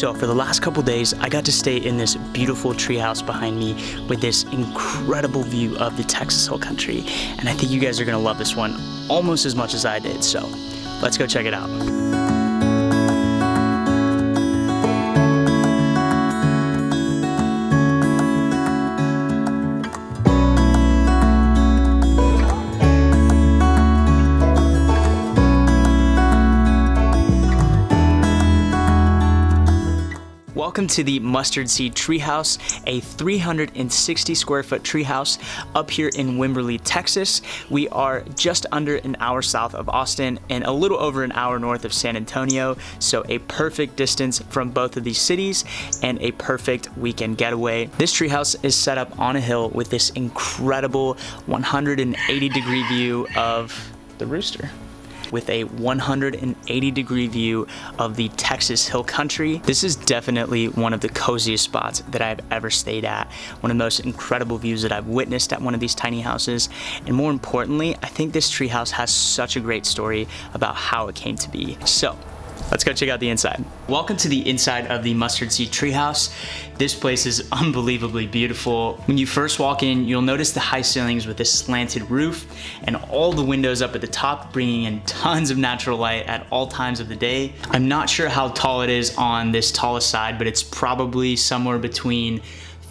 So for the last couple days, I got to stay in this beautiful treehouse behind me with this incredible view of the Texas Hill Country. And I think you guys are gonna love this one almost as much as I did. So let's go check it out. Welcome to the Mustard Seed Treehouse, a 360 square foot treehouse up here in Wimberley, Texas. We are just under an hour south of Austin and a little over an hour north of San Antonio, so a perfect distance from both of these cities and a perfect weekend getaway. This treehouse is set up on a hill with this incredible 180-degree view of the rooster, with a 180-degree view of the Texas Hill Country. This is definitely one of the coziest spots that I've ever stayed at. One of the most incredible views that I've witnessed at one of these tiny houses. And more importantly, I think this treehouse has such a great story about how it came to be. So let's go check out the inside. Welcome to the inside of the Mustard Seed Treehouse. This place is unbelievably beautiful. When you first walk in, you'll notice the high ceilings with this slanted roof and all the windows up at the top, bringing in tons of natural light at all times of the day. I'm not sure how tall it is on this tallest side, but it's probably somewhere between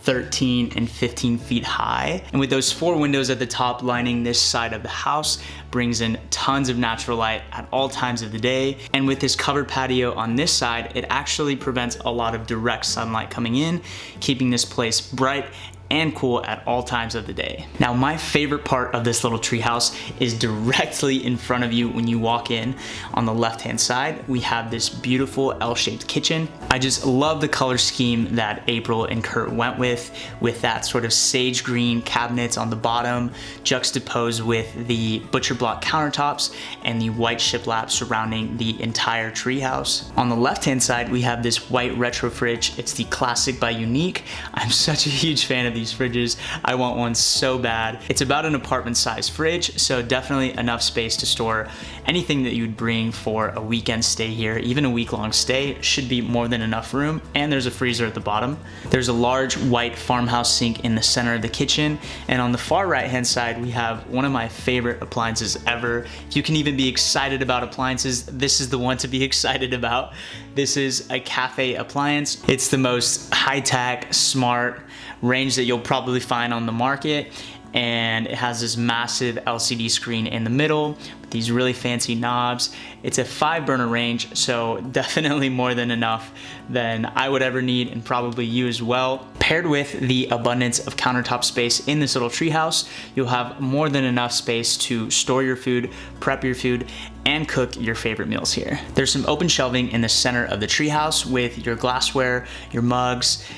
13 and 15 feet high. And with those 4 windows at the top lining this side of the house, brings in tons of natural light at all times of the day. And with this covered patio on this side, it actually prevents a lot of direct sunlight coming in, keeping this place bright and cool at all times of the day. Now, my favorite part of this little treehouse is directly in front of you when you walk in. On the left-hand side, we have this beautiful L-shaped kitchen. I just love the color scheme that April and Kurt went with that sort of sage green cabinets on the bottom, juxtaposed with the butcher block countertops and the white shiplap surrounding the entire treehouse. On the left-hand side, we have this white retro fridge. It's the Classic by Unique. I'm such a huge fan of these fridges. I want one so bad. It's about an apartment size fridge, so definitely enough space to store anything that you'd bring for a weekend stay here. Even a week-long stay should be more than enough room, and there's a freezer at the bottom. There's a large white farmhouse sink in the center of the kitchen, and on the far right-hand side, we have one of my favorite appliances ever. If you can even be excited about appliances, this is the one to be excited about. This is a cafe appliance. It's the most high-tech, smart range that you'll probably find on the market, and it has this massive LCD screen in the middle with these really fancy knobs. It's a 5-burner range, so definitely more than enough than I would ever need, and probably you as well. Paired with the abundance of countertop space in this little treehouse, you'll have more than enough space to store your food, prep your food, and cook your favorite meals here. There's some open shelving in the center of the treehouse with your glassware, your mugs,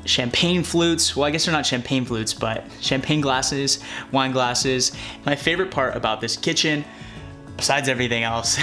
champagne flutes. Well, I guess they're not champagne flutes, but champagne glasses, wine glasses. My favorite part about this kitchen, besides everything else,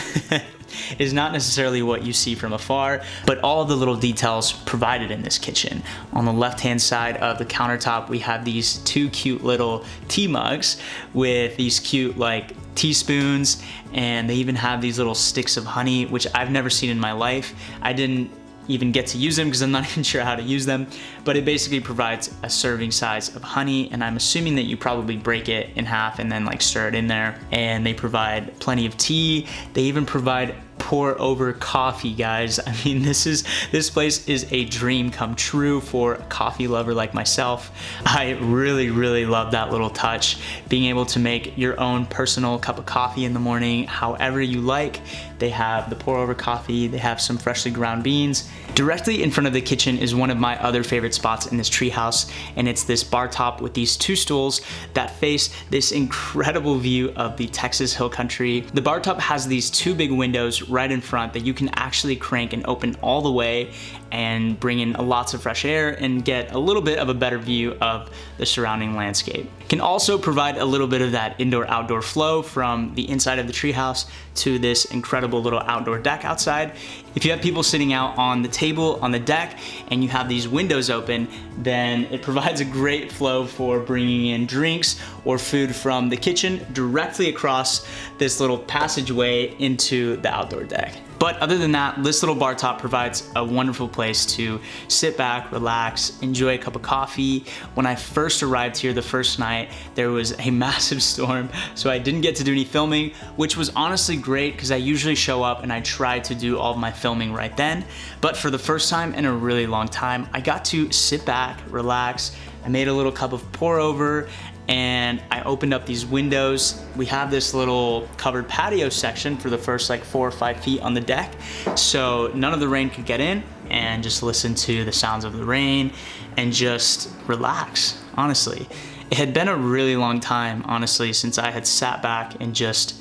is not necessarily what you see from afar, but all of the little details provided in this kitchen. On the left-hand side of the countertop, we have these 2 cute little tea mugs with these cute like teaspoons, and they even have these little sticks of honey, which I've never seen in my life. I didn't even get to use them because I'm not even sure how to use them, but it basically provides a serving size of honey, and I'm assuming that you probably break it in half and then like stir it in there. And they provide plenty of tea. They even provide pour over coffee, guys. I mean, this place is a dream come true for a coffee lover like myself. I really love that little touch, being able to make your own personal cup of coffee in the morning however you like. They have the pour over coffee, they have some freshly ground beans. Directly in front of the kitchen is one of my other favorite spots in this treehouse, and it's this bar top with these 2 stools that face this incredible view of the Texas Hill Country. The bar top has these 2 big windows right in front that you can actually crank and open all the way and bring in lots of fresh air and get a little bit of a better view of the surrounding landscape. It can also provide a little bit of that indoor-outdoor flow from the inside of the treehouse to this incredible little outdoor deck outside. If you have people sitting out on the table on the deck and you have these windows open, then it provides a great flow for bringing in drinks or food from the kitchen directly across this little passageway into the outdoor deck. But other than that, this little bar top provides a wonderful place to sit back, relax, enjoy a cup of coffee. When I first arrived here the first night, there was a massive storm, so I didn't get to do any filming, which was honestly great because I usually show up and I try to do all of my filming right then. But for the first time in a really long time, I got to sit back, relax. I made a little cup of pour over, and I opened up these windows. We have this little covered patio section for the first like 4 or 5 feet on the deck, so none of the rain could get in, and just listen to the sounds of the rain and just relax, honestly. It had been a really long time, honestly, since I had sat back and just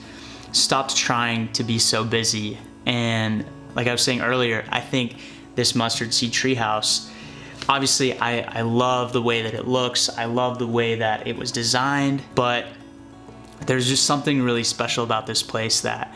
stopped trying to be so busy. And like I was saying earlier, I think this Mustard Seed Treehouse, obviously, I love the way that it looks. I love the way that it was designed, but there's just something really special about this place that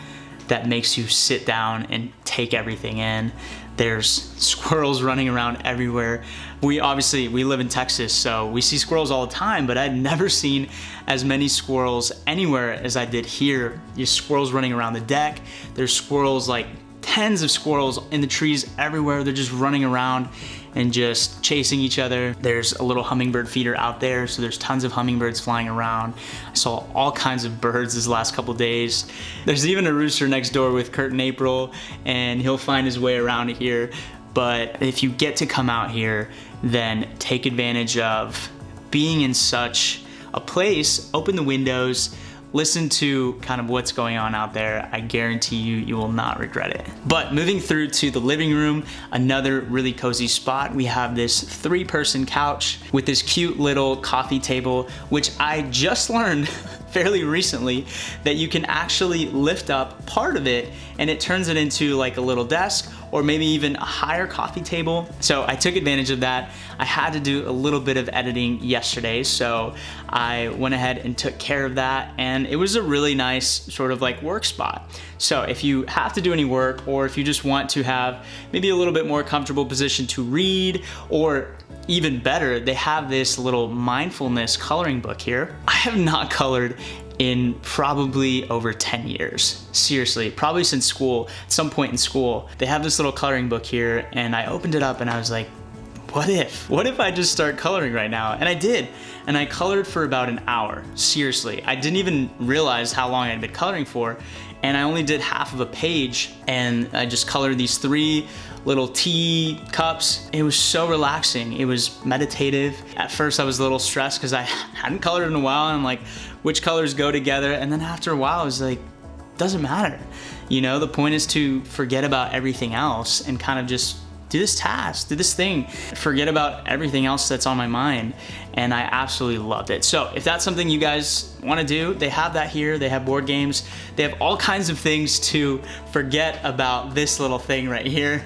makes you sit down and take everything in. There's squirrels running around everywhere. We live in Texas, so we see squirrels all the time, but I'd never seen as many squirrels anywhere as I did here. There's squirrels running around the deck. There's squirrels, like tens of squirrels in the trees everywhere. They're just running around and just chasing each other. There's a little hummingbird feeder out there, so there's tons of hummingbirds flying around. I saw all kinds of birds this last couple days. There's even a rooster next door with Kurt and April, and he'll find his way around here. But if you get to come out here, then take advantage of being in such a place. Open the windows, listen to kind of what's going on out there. I guarantee you will not regret it. But moving through to the living room, another really cozy spot. We have this 3-person couch with this cute little coffee table, which I just learned fairly recently that you can actually lift up part of it and it turns it into like a little desk or maybe even a higher coffee table. So I took advantage of that. I had to do a little bit of editing yesterday, so I went ahead and took care of that, and it was a really nice sort of like work spot. So if you have to do any work, or if you just want to have maybe a little bit more comfortable position to read, or even better, they have this little mindfulness coloring book here. I have not colored in probably over 10 years. Seriously, probably since school, at some point in school. They have this little coloring book here, and I opened it up and I was like, what if I just start coloring right now? And I did, and I colored for about an hour. Seriously, I didn't even realize how long I'd been coloring for, and I only did half of a page, and I just colored these 3 little tea cups. It was so relaxing. It was meditative. At first I was a little stressed because I hadn't colored in a while, and I'm like, which colors go together? And then after a while I was like, doesn't matter. You know, the point is to forget about everything else and kind of just do this task, do this thing, forget about everything else that's on my mind. And I absolutely loved it. So if that's something you guys want to do, they have that here. They have board games. They have all kinds of things to forget about this little thing right here.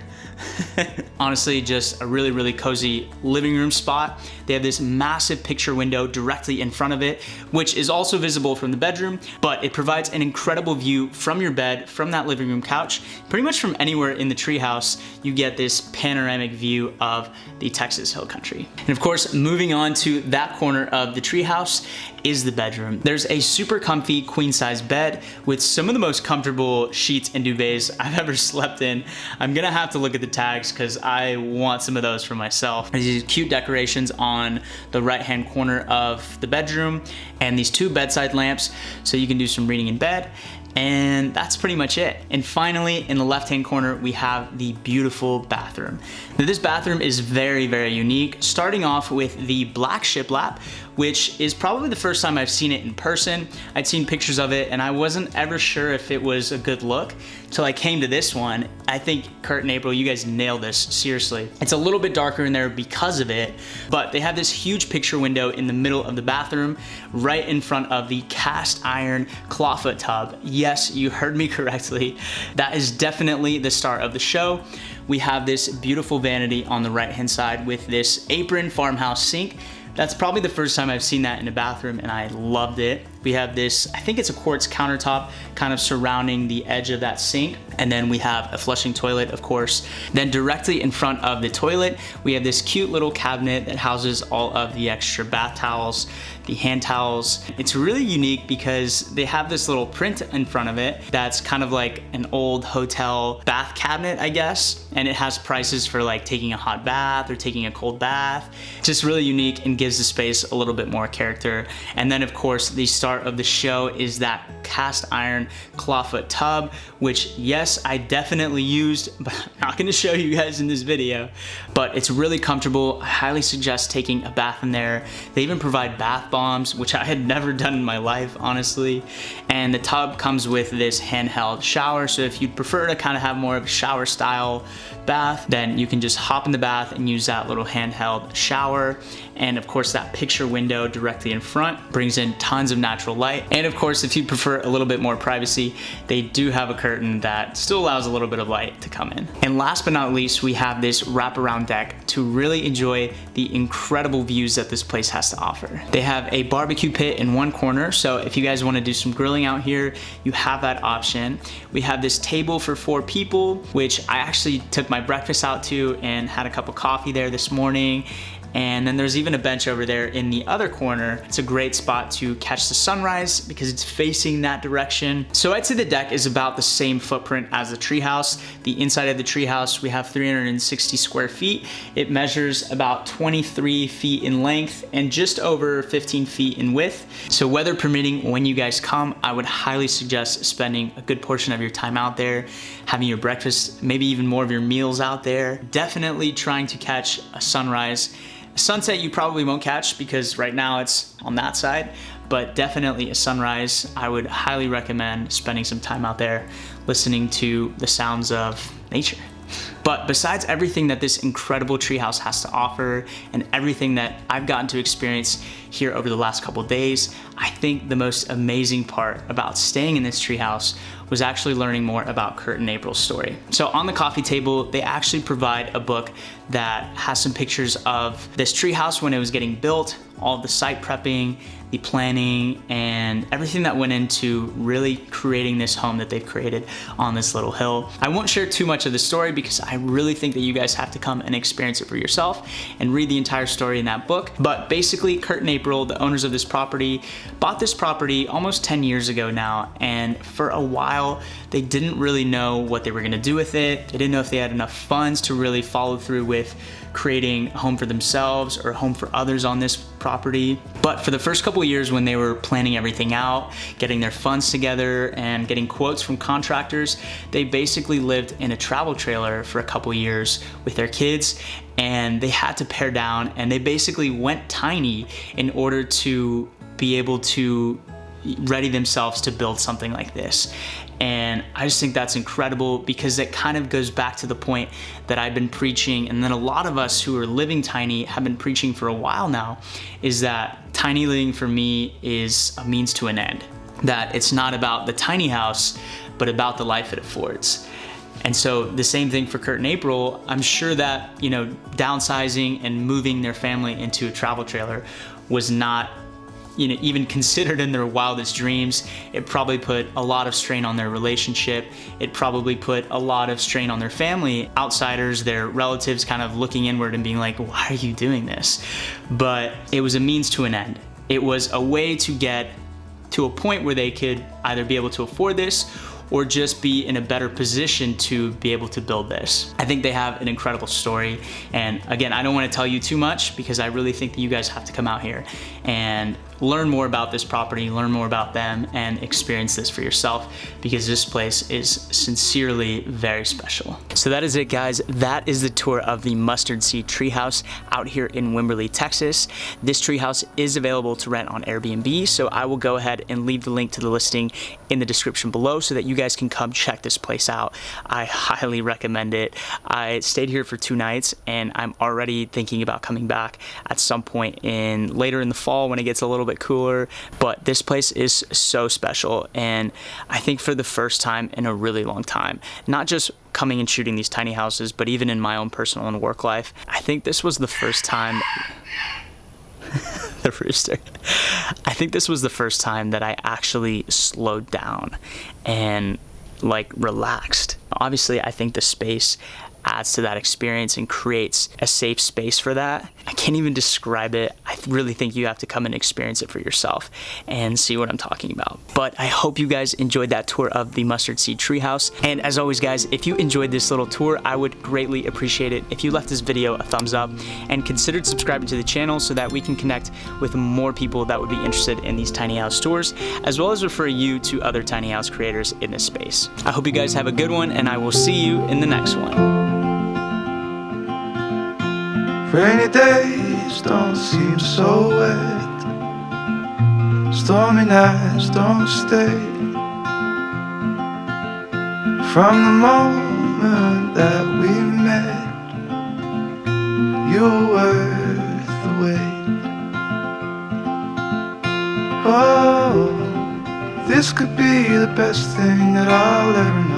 Honestly, just a really, really cozy living room spot. They have this massive picture window directly in front of it, which is also visible from the bedroom, but it provides an incredible view from your bed, from that living room couch, pretty much from anywhere in the treehouse. You get this panoramic view of the Texas Hill Country. And of course, moving on to that corner of the treehouse is the bedroom. There's a super comfy queen size bed with some of the most comfortable sheets and duvets I've ever slept in. I'm gonna have to look at the tags because I want some of those for myself. There's these cute decorations on the right hand corner of the bedroom and these 2 bedside lamps so you can do some reading in bed. And that's pretty much it. And finally, in the left-hand corner, we have the beautiful bathroom. Now, this bathroom is very, very unique, starting off with the black shiplap, which is probably the first time I've seen it in person. I'd seen pictures of it and I wasn't ever sure if it was a good look till I came to this one. I think Kurt and April, you guys nailed this, seriously. It's a little bit darker in there because of it, but they have this huge picture window in the middle of the bathroom, right in front of the cast iron clawfoot tub. Yes, you heard me correctly. That is definitely the star of the show. We have this beautiful vanity on the right-hand side with this apron farmhouse sink. That's probably the first time I've seen that in a bathroom and I loved it. we have this, I think it's a quartz countertop kind of surrounding the edge of that sink. And then we have a flushing toilet, of course. Then directly in front of the toilet, we have this cute little cabinet that houses all of the extra bath towels, the hand towels. It's really unique because they have this little print in front of it that's kind of like an old hotel bath cabinet, I guess. And it has prices for like taking a hot bath or taking a cold bath. Just really unique and gives the space a little bit more character. And then of course, the start of the show is that cast iron clawfoot tub, which yes, I definitely used, but I'm not gonna show you guys in this video, but it's really comfortable. I highly suggest taking a bath in there. They even provide bath bombs, which I had never done in my life, honestly. And the tub comes with this handheld shower. So if you'd prefer to kind of have more of a shower style bath, then you can just hop in the bath and use that little handheld shower. And of course, that picture window directly in front brings in tons of natural light. And of course, if you prefer a little bit more privacy, they do have a curtain that still allows a little bit of light to come in. And last but not least, we have this wraparound deck to really enjoy the incredible views that this place has to offer. They have a barbecue pit in one corner, so if you guys want to do some grilling out here, you have that option. We have this table for 4 people, which I actually took my breakfast out to and had a cup of coffee there this morning. And then there's even a bench over there in the other corner. It's a great spot to catch the sunrise because it's facing that direction. So I'd say the deck is about the same footprint as the treehouse. The inside of the treehouse, we have 360 square feet. It measures about 23 feet in length and just over 15 feet in width. So weather permitting, when you guys come, I would highly suggest spending a good portion of your time out there, having your breakfast, maybe even more of your meals out there. Definitely trying to catch a sunrise. Sunset you probably won't catch because right now it's on that side, but definitely a sunrise. I would highly recommend spending some time out there listening to the sounds of nature. But besides everything that this incredible treehouse has to offer and everything that I've gotten to experience here over the last couple of days, I think the most amazing part about staying in this treehouse was actually learning more about Kurt and April's story. So on the coffee table, they actually provide a book that has some pictures of this treehouse when it was getting built, all of the site prepping, the planning, and everything that went into really creating this home that they've created on this little hill. I won't share too much of the story because I really think that you guys have to come and experience it for yourself and read the entire story in that book. But basically, Kurt and April, the owners of this property, bought this property almost 10 years ago now, and for a while, they didn't really know what they were gonna do with it. They didn't know if they had enough funds to really follow through with creating a home for themselves or a home for others on this property. But for the first couple of years when they were planning everything out, getting their funds together and getting quotes from contractors, they basically lived in a travel trailer for a couple of years with their kids, and they had to pare down, and they basically went tiny in order to be able to ready themselves to build something like this. And I just think that's incredible because it kind of goes back to the point that I've been preaching, and then a lot of us who are living tiny have been preaching for a while now, is that tiny living for me is a means to an end. That it's not about the tiny house, but about the life it affords. And so the same thing for Kurt and April. I'm sure that, you know, downsizing and moving their family into a travel trailer was not, you know, even considered in their wildest dreams. It probably put a lot of strain on their relationship. It probably put a lot of strain on their family. Outsiders, their relatives kind of looking inward and being like, why are you doing this? But it was a means to an end. It was a way to get to a point where they could either be able to afford this or just be in a better position to be able to build this. I think they have an incredible story. And again, I don't want to tell you too much because I really think that you guys have to come out here and learn more about this property, learn more about them, and experience this for yourself because this place is sincerely very special. So that is it, guys. That is the tour of the Mustard Seed Treehouse out here in Wimberley, Texas. This treehouse is available to rent on Airbnb, so I will go ahead and leave the link to the listing in the description below so that you guys can come check this place out. I highly recommend it. I stayed here for 2 nights and I'm already thinking about coming back at some point later in the fall when it gets a little bit cooler. But this place is so special, and I think for the first time in a really long time, not just coming and shooting these tiny houses, but even in my own personal and work life, I think this was the first time the rooster. I think this was the first time that I actually slowed down and like relaxed. Obviously, I think the space adds to that experience and creates a safe space for that. I can't even describe it. I really think you have to come and experience it for yourself and see what I'm talking about. But I hope you guys enjoyed that tour of the Mustard Seed Treehouse. And as always, guys, if you enjoyed this little tour, I would greatly appreciate it if you left this video a thumbs up and considered subscribing to the channel so that we can connect with more people that would be interested in these tiny house tours, as well as refer you to other tiny house creators in this space. I hope you guys have a good one, and I will see you in the next one. Rainy days don't seem so wet. Stormy nights don't stay. From the moment that we met, you were worth the wait. Oh, this could be the best thing that I'll ever know.